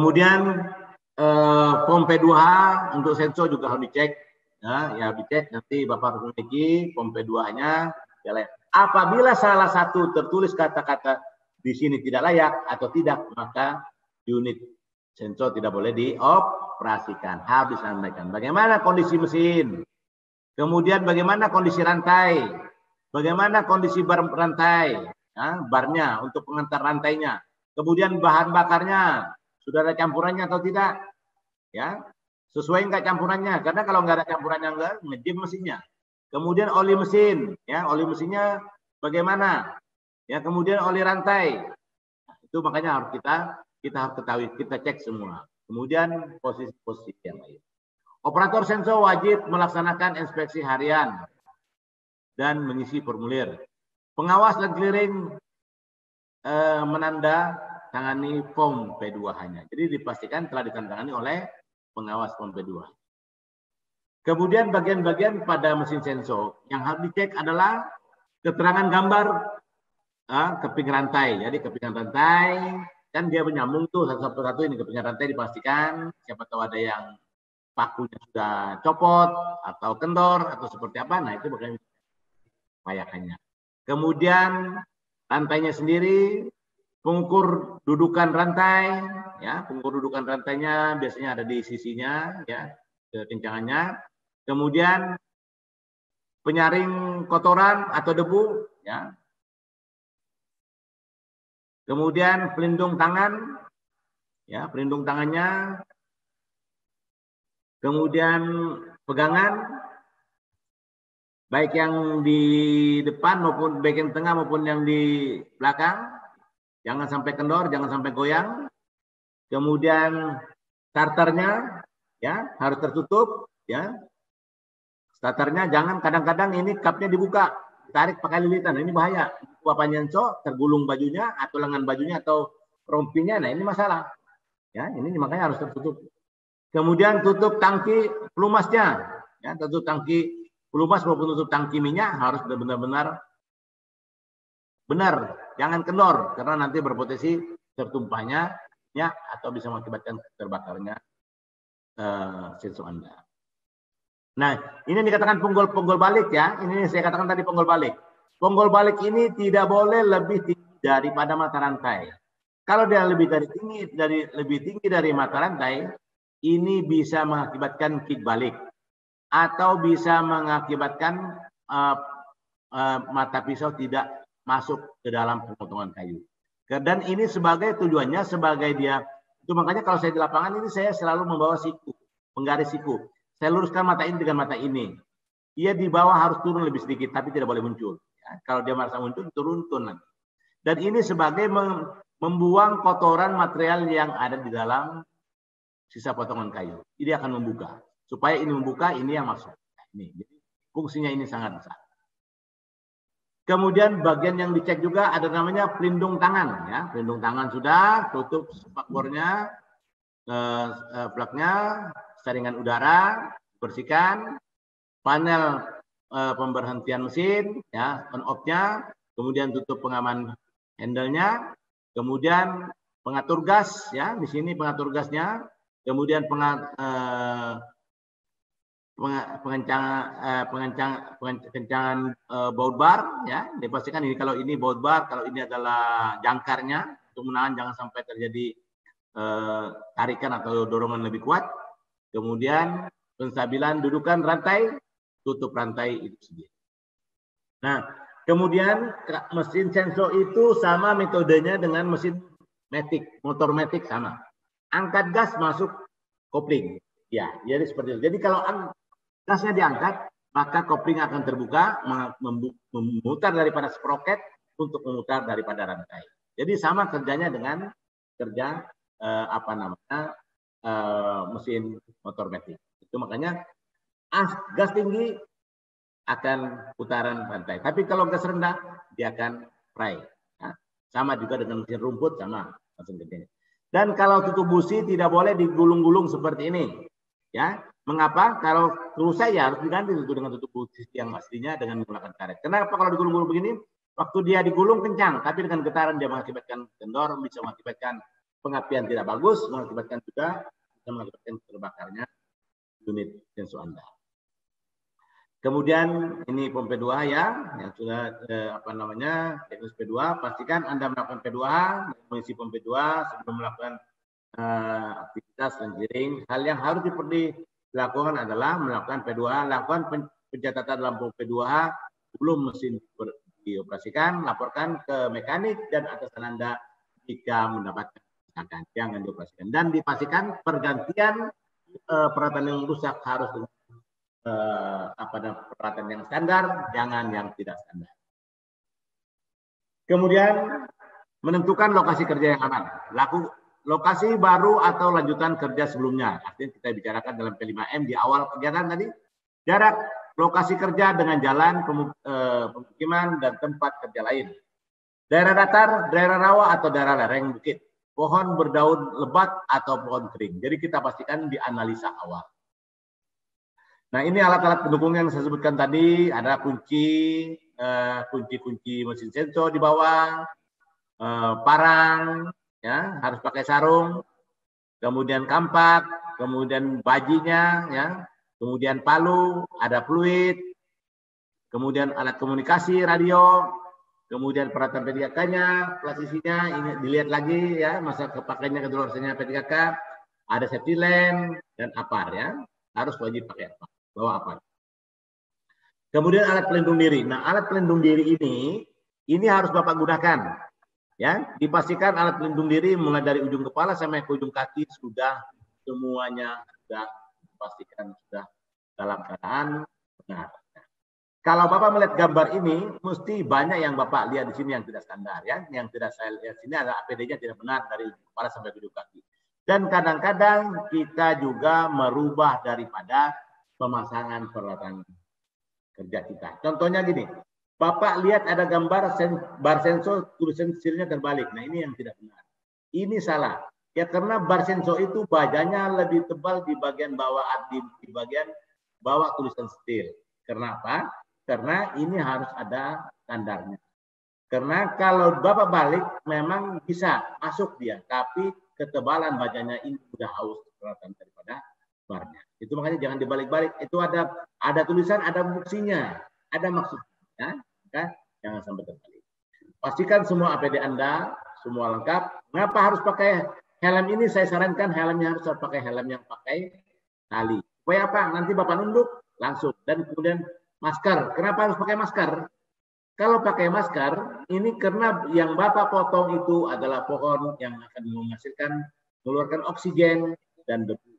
Kemudian pompe 2H untuk sensor juga harus dicek. Ya dicek nanti Bapak harus memiliki pompe 2H-nya. Apabila salah satu tertulis kata-kata di sini tidak layak atau tidak, maka unit sensor tidak boleh dioperasikan, harus disampaikan. Bagaimana kondisi mesin? Kemudian bagaimana kondisi rantai? Bagaimana kondisi bar rantai? Barnya untuk pengantar rantainya. Kemudian bahan bakarnya, sudah ada campurannya atau tidak? Ya, sesuai enggak campurannya? Karena kalau enggak ada campurannya enggak, ngejim mesinnya. Kemudian oli mesin, ya, oli mesinnya bagaimana? Ya, kemudian oli rantai. Nah, itu makanya harus kita harus ketahui, kita cek semua. Kemudian posisi-posisi yang lain. Operator sensor wajib melaksanakan inspeksi harian dan mengisi formulir. Pengawas dan clearing menanda tangani form P2H-nya. Jadi dipastikan telah ditandatangani oleh pengawas form P2. Kemudian bagian-bagian pada mesin sensor yang harus dicek adalah keterangan gambar keping rantai. Jadi kepingan rantai kan dia menyambung tuh satu-satu, ini kepingan rantai dipastikan. Siapa tahu ada yang pakunya sudah copot atau kendor atau seperti apa, nah itu bagian payakannya. Kemudian rantainya sendiri, pengukur dudukan rantai, ya, pengukur dudukan rantainya biasanya ada di sisinya, ya, kekencangannya. Kemudian penyaring kotoran atau debu, ya. Kemudian pelindung tangan, ya, pelindung tangannya. Kemudian pegangan, baik yang di depan maupun baik yang tengah maupun yang di belakang, jangan sampai kendor, jangan sampai goyang. Kemudian starternya, ya, harus tertutup, ya. Starternya jangan, kadang-kadang ini kapnya dibuka, tarik pakai lilitan, ini bahaya. Bapak nyenco, tergulung bajunya atau lengan bajunya atau rompinya, nah ini masalah. Ya, ini makanya harus tertutup. Kemudian tutup tangki pelumasnya, ya, tutup tangki pelumas maupun tutup tangki minyak harus benar-benar benar, jangan kendor karena nanti berpotensi tertumpahnya ya atau bisa mengakibatkan terbakarnya sensor Anda. Nah, ini dikatakan ponggol balik ya. Ini saya katakan tadi ponggol balik. Ponggol balik ini tidak boleh lebih tinggi daripada mata rantai. Kalau dia lebih tinggi dari mata rantai, ini bisa mengakibatkan kick balik atau bisa mengakibatkan mata pisau tidak masuk ke dalam pemotongan kayu. Dan ini sebagai tujuannya sebagai dia itu, makanya kalau saya di lapangan ini saya selalu membawa siku, penggaris siku. Saya luruskan mata ini dengan mata ini. Ia di bawah harus turun lebih sedikit tapi tidak boleh muncul. Ya, kalau dia merasa muncul turun nanti. Dan ini sebagai membuang kotoran material yang ada di dalam sisa potongan kayu. Ini akan membuka. Supaya ini membuka, ini yang masuk. Ini. Jadi fungsinya ini sangat besar. Kemudian bagian yang dicek juga ada namanya pelindung tangan. Ya. Pelindung tangan sudah, tutup spakbornya, plugnya, saringan udara, bersihkan. Panel pemberhentian mesin, ya, on off-nya. Kemudian tutup pengaman handle-nya. Kemudian pengatur gas, ya, di sini pengatur gasnya. Kemudian pengencangan baut bar, ya, dipastikan ini kalau ini baut bar, kalau ini adalah jangkarnya untuk menahan jangan sampai terjadi tarikan atau dorongan lebih kuat. Kemudian penstabilan dudukan rantai, tutup rantai itu sendiri. Nah, kemudian mesin sensor itu sama metodenya dengan mesin matic, motor matic sama. Angkat gas masuk kopling. Ya, jadi seperti itu. Jadi kalau gasnya diangkat, maka kopling akan terbuka, memutar daripada sprocket untuk memutar daripada rantai. Jadi sama kerjanya dengan kerja mesin motor matic. Itu makanya gas tinggi akan putaran rantai. Tapi kalau gas rendah, dia akan fry. Nah, sama juga dengan mesin rumput, sama mesin gede. Dan kalau tutup busi tidak boleh digulung-gulung seperti ini. Ya, mengapa? Kalau selesai ya harus diganti dengan tutup busi yang aslinya dengan menggunakan karet. Kenapa kalau digulung-gulung begini? Waktu dia digulung kencang, tapi dengan getaran dia mengakibatkan kendor, bisa mengakibatkan pengapian tidak bagus mengakibatkan juga bisa mengakibatkan terbakarnya unit sensor Anda. Kemudian ini pom P2H ya, yang sudah diagnosis P2H. Pastikan Anda melakukan P2H, mengisi pom P2H sebelum melakukan aktivitas lenjiring. Hal yang harus dilakukan adalah melakukan P2H, lakukan pencatatan dalam pom P2H sebelum mesin dioperasikan, laporkan ke mekanik dan atasan Anda jika mendapatkan kerusakan. Jangan dioperasikan. Dan dipastikan pergantian peralatan yang rusak harus dengan peralatan yang standar, jangan yang tidak standar. Kemudian menentukan lokasi kerja yang aman. Lokasi baru atau lanjutan kerja sebelumnya. Artinya kita bicarakan dalam P5M di awal kegiatan tadi. Jarak lokasi kerja dengan jalan, pemukiman, dan tempat kerja lain. Daerah datar, daerah rawa, atau daerah lereng bukit. Pohon berdaun lebat atau pohon kering. Jadi kita pastikan di analisa awal. Nah, ini alat-alat pendukung yang saya sebutkan tadi. Ada kunci mesin sensor di bawah, parang, ya harus pakai sarung, kemudian kampak, kemudian bajinya, ya, kemudian palu, ada fluid, kemudian alat komunikasi radio, kemudian peralatan P3K-nya, plasisinya, ini dilihat lagi ya masa kepakaiannya kedaluarsanya P3K, ada safety lamp dan apar ya, harus wajib pakai apar. Bawa apa? Kemudian alat pelindung diri. Nah, alat pelindung diri ini harus Bapak gunakan. Ya, dipastikan alat pelindung diri mulai dari ujung kepala sampai ke ujung kaki sudah semuanya sudah dipastikan sudah dalam keadaan benar. Kalau Bapak melihat gambar ini, mesti banyak yang Bapak lihat di sini yang tidak standar ya. Yang tidak saya lihat sini adalah APD-nya tidak benar dari ujung kepala sampai ke ujung kaki. Dan kadang-kadang kita juga merubah daripada pemasangan peralatan kerja kita. Contohnya gini, Bapak lihat ada gambar bar sensor tulisan silnya terbalik. Nah, ini yang tidak benar. Ini salah. Ya karena bar sensor itu bajanya lebih tebal di bagian bawah di bagian bawah tulisan stil. Kenapa? Karena ini harus ada standarnya. Karena kalau Bapak balik memang bisa masuk dia, tapi ketebalan bajanya ini sudah haus peralatan daripada barnya. Itu makanya jangan dibalik-balik. Itu ada tulisan, ada fungsinya, ada maksudnya. Ya, jangan sampai terbalik. Pastikan semua APD Anda semua lengkap. Kenapa harus pakai helm ini? Saya sarankan helmnya harus pakai helm yang pakai tali. Supaya apa? Nanti Bapak nunduk langsung. Dan kemudian masker. Kenapa harus pakai masker? Kalau pakai masker, ini karena yang Bapak potong itu adalah pohon yang akan mengeluarkan oksigen dan debu.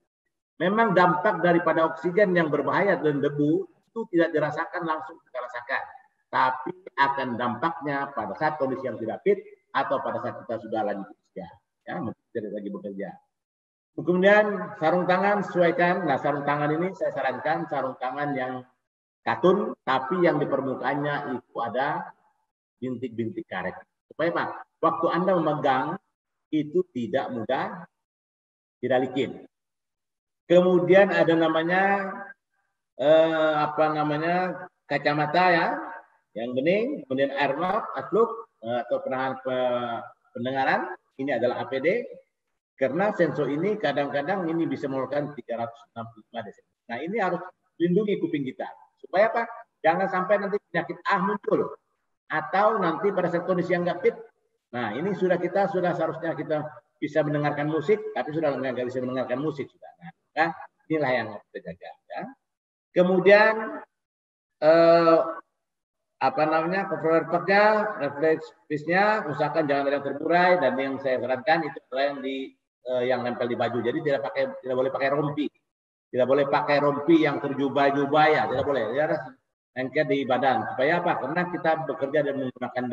Memang dampak daripada oksigen yang berbahaya dan debu itu tidak dirasakan langsung kita rasakan. Tapi akan dampaknya pada saat kondisi yang tidak fit atau pada saat kita sudah lanjut usia. Ya, tidak lagi bekerja. Kemudian sarung tangan sesuaikan. Nah, sarung tangan ini saya sarankan sarung tangan yang katun, tapi yang di permukaannya itu ada bintik-bintik karet. Supaya Pak, waktu Anda memegang itu tidak mudah tidak licin. Kemudian ada namanya kacamata ya, yang bening, kemudian airlock, asluk atau penahan pendengaran. Ini adalah APD. Karena sensor ini kadang-kadang ini bisa mengeluarkan 365 desibel. Nah, ini harus lindungi kuping kita. Supaya apa? Jangan sampai nanti penyakit muncul. Atau nanti pada saat kondisi yang nggak fit. Nah, ini sudah seharusnya kita bisa mendengarkan musik, tapi sudah nggak bisa mendengarkan musik sudah. Nah, inilah yang harus kita jaga. Ya. Kemudian controller plug-nya, refleks-nya, usahakan jangan ada yang terburai, dan yang saya sarankan itu adalah yang nempel di baju. Jadi tidak boleh pakai rompi. Tidak boleh pakai rompi yang terjubah-jubah ya, tidak boleh. Ya, lengket di badan. Supaya apa? Karena kita bekerja dan menggunakan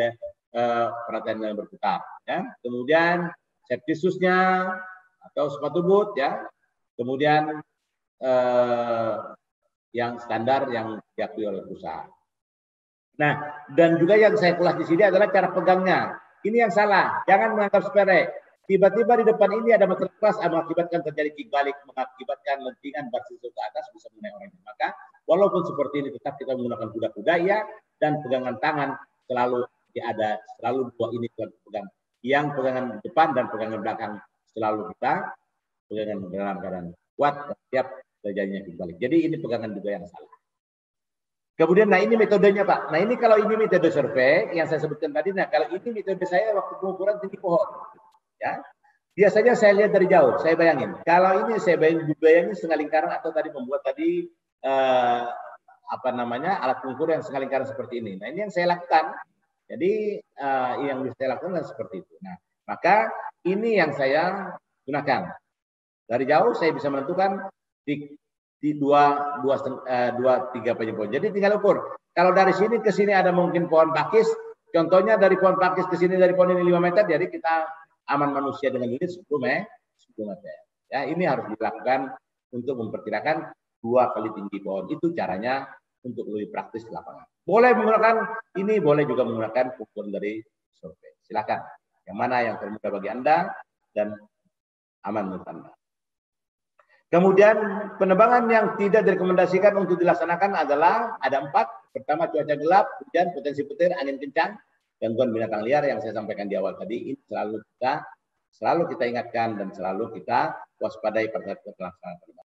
peralatan yang berputar. Ya. Kemudian safety shoes-nya atau sepatu boot ya. Kemudian yang standar yang diakui oleh perusahaan. Nah, dan juga yang saya ulas di sini adalah cara pegangnya. Ini yang salah. Jangan menganggap sepele. Tiba-tiba di depan ini ada material keras mengakibatkan terjadi kibalik, mengakibatkan lentingan bar sensor ke atas bisa mengenai orangnya. Maka walaupun seperti ini tetap kita menggunakan kuda-kuda ya, dan pegangan tangan selalu dua ini pegang. Yang pegangan depan dan pegangan belakang selalu kita pegangan dalam keadaan kuat dan siap terjadinya kebalik. Jadi ini pegangan juga yang salah. Kemudian, nah ini metodenya Pak. Nah ini kalau ini metode survei yang saya sebutkan tadi, nah kalau ini metode saya waktu pengukuran tinggi pohon, ya biasanya saya lihat dari jauh. Saya bayangin, kalau ini saya bayangin setengah lingkaran atau tadi membuat tadi apa namanya alat pengukur yang setengah lingkaran seperti ini. Nah ini yang saya lakukan. Jadi yang bisa saya lakukan seperti itu. Nah maka ini yang saya gunakan. Dari jauh saya bisa menentukan di dua tiga pohon. Jadi tinggal ukur. Kalau dari sini ke sini ada mungkin pohon pakis. Contohnya dari pohon pakis ke sini dari pohon ini 5 meter. Jadi kita aman manusia dengan ini 10 meter. Ya ini harus dilakukan untuk memperkirakan 2 kali tinggi pohon. Itu caranya untuk lebih praktis di lapangan. Boleh menggunakan ini, boleh juga menggunakan ukuran dari survei. Silakan. Yang mana yang termudah bagi Anda dan aman menurut Anda. Kemudian penebangan yang tidak direkomendasikan untuk dilaksanakan adalah ada 4. Pertama cuaca gelap, hujan, potensi petir, angin kencang, gangguan binatang liar yang saya sampaikan di awal tadi. Ini selalu kita ingatkan dan selalu kita waspadai pada saat pelaksanaan.